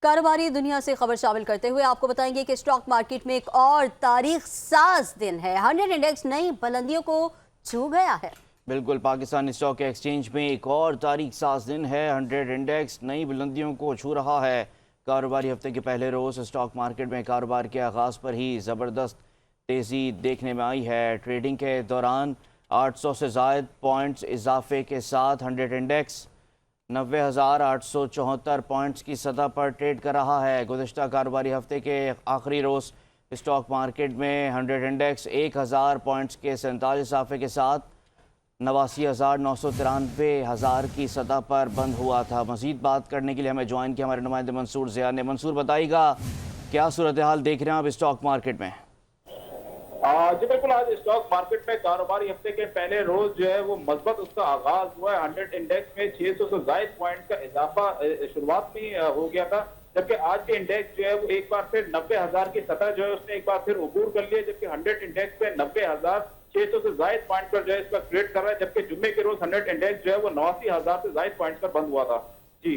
कारोबारी दुनिया से खबर शामिल करते हुए आपको बताएंगे कि स्टॉक मार्केट में एक और तारीख साज दिन है। 100 इंडेक्स नई बुलंदियों को छू गया है। बिल्कुल, पाकिस्तान स्टॉक एक्सचेंज में एक और तारीख साज दिन है। 100 इंडेक्स नई बुलंदियों को छू रहा है। कारोबारी हफ्ते के पहले रोज़ स्टॉक मार्केट में कारोबार के आगाज़ पर ही ज़बरदस्त तेज़ी देखने में आई है। ट्रेडिंग के दौरान 800 से ज़ायद पॉइंट्स इजाफे के साथ 100 इंडेक्स 90,874 पॉइंट्स की सतह पर ट्रेड कर रहा है। गुज़िश्ता कारोबारी हफ्ते के आखिरी रोज़ स्टॉक मार्केट में 100 इंडेक्स 1000 पॉइंट्स के 47 इजाफे के साथ 89,993 की सतह पर बंद हुआ था। मज़ीद बात करने के लिए हमें ज्वाइन किया हमारे नुमाइंदे मंसूर ज़िया ने। मंसूर, बताइएगा क्या सूरत हाल देख रहे हैं आप स्टॉक मार्केट में? जी बिल्कुल, आज स्टॉक मार्केट में कारोबारी हफ्ते के पहले रोज जो है वो मजबूत उसका आगाज हुआ है। 100 इंडेक्स में 600 से ज्यादा पॉइंट का इजाफा शुरुआत में हो गया था, जबकि आज के इंडेक्स जो है वो एक बार फिर 90,000 की सतह जो है उसने एक बार फिर अबूर कर लिया, जबकि 100 इंडेक्स पे 90,600 से ज्यादा पॉइंट पर जो है इसका ट्रेड कर रहा है, जबकि जुम्मे के रोज 100 इंडेक्स जो है वो 89,000 से ज्यादा पॉइंट पर बंद हुआ था। जी